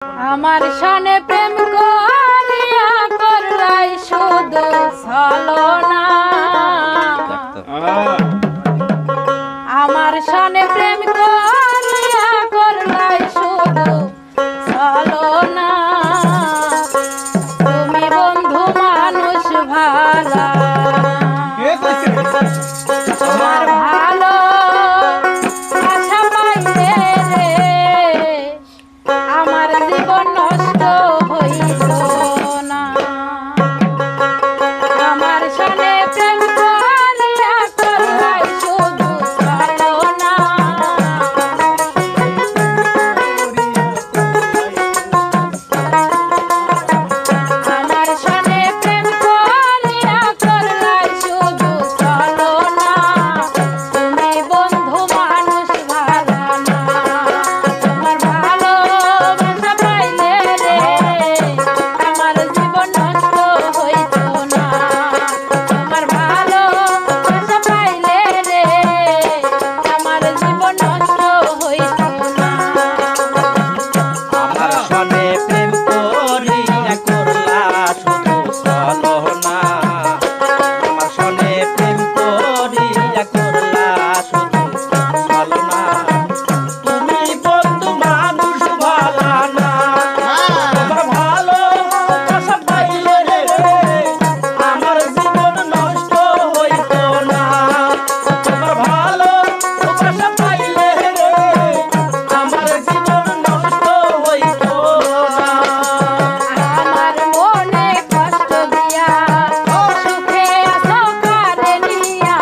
আমার শানে প্রেম করিয়া করলাই শুধু ছলনা। আমার শানে প্রেম করিয়া করলাই শুধু ছলনা। তুমি বন্ধু মানুষ ভালা, তোমার ভালো আশা পাইলে রে আমার জীবন নষ্ট হইল না। আমার শানে প্রেম করিয়া করলাই শুধু ছলনা। আমার শানে প্রেম করিয়া করলাই শুধু ছলনা। তুমি বন্ধু মানুষ ভালো না, তোমার ভালোবাসা পাইলে রে আমার জীবন নষ্ট হইত না। তোমার ভালোবাসা পাইলে রে আমার জীবন নষ্ট হইত না। আমার সনে প্রেম করিয়া করলা শুধু ছলনা। আমার সনে প্রেম করিয়া করলা শুধু ছলনা। তুমি বন্ধু মানুষ ভালা না, তোমার ভালোবাসা পাইলে রে আমার জীবন নষ্ট হইত না। তোমার ভালোবাসা পাইলে রে আমার জীবন নষ্ট হইত না। আমার মনে কষ্ট দিয়া সুখে আছো কারে নিয়া,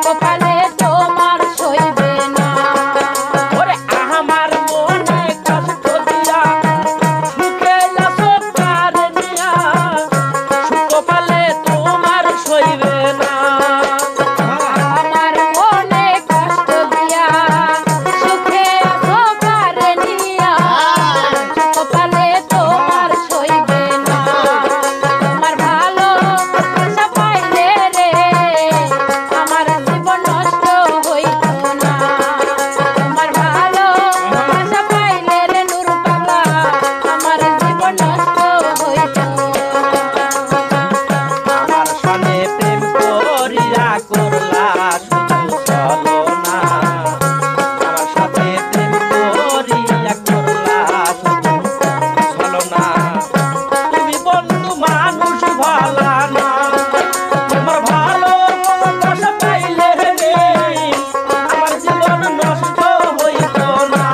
কপালে তোমার সইবে না। ওরে আমার মনে কষ্ট দিয়া সুখে আছো কারে নিয়া, সুকপালে তোমার সইবে না। আমার মনে কষ্ট দিয়া সুখে আছো কারে নিয়া, কপালে তোমার সইবে না। তোমার ভালোবাসা পাইলে রে আমার জীবন নষ্ট হইত না। তোমার ভালোবাসা পাইলে রে নূর পাগলা আমার জীবন নষ্ট হইত না। আমার সনে প্রেম করিয়া করলা শুধু ছলনা। আমার সাথে প্রেম করিয়া করলা শুধু ছলনা। তুমি বন্ধু মানুষ ভালা না, তোমার ভালোবাসা পাইলে রে আমার জীবন নষ্ট হইত না।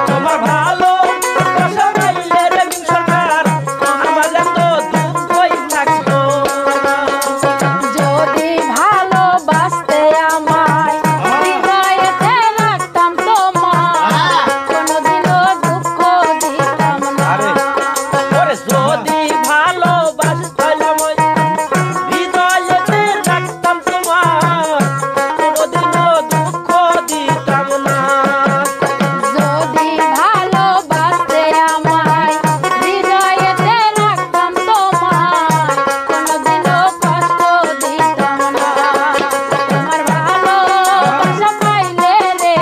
তোমার ভালোবাসা পাইলে রে সরকার আমার এত দুঃখই থাকতো না। যদি ভালোবাসতে আমায় হৃদয়েতে রাখতাম তোমায়, কোনোদিনও দুঃখ দিতাম না। ওরে যদি ভালোবাসতাম হৃদয়েতে রাখতাম তোমার, কোনোদিনও দুঃখ দিতাম না। যদি ভালোবাসতে আমায় হৃদয়েতে রাখতাম তোমায়, কোনোদিনও কষ্ট দিতাম না। তোমার ভালোবাসা পাইলে রে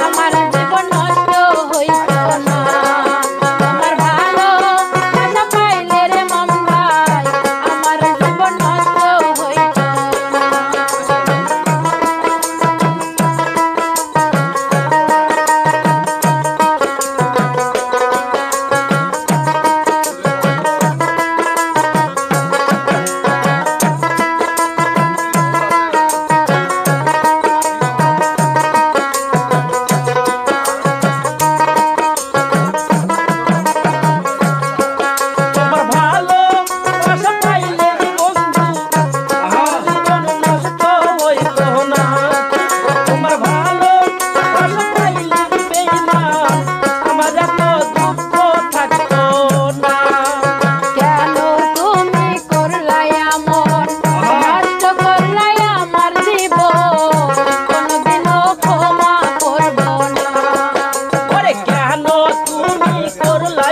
আমার জীবন নষ্ট হইত না। তোমার ভালোবাসা পাইলে রে মামুন ভাই আমার জীবন নষ্ট হইত না। তোমার ভালোবাসা পাইলে বন্ধু আমার জীবন নষ্ট হইত না। তোমার ভালোবাসা পাইলে বেঈমান আমার এত দুঃখ থাকতো না। কেন তুমি করলাই এমন, নষ্ট করলাই আমার জীবন, কোনোদিনও ক্ষমা করব না। ওরে কেন তুমি করলা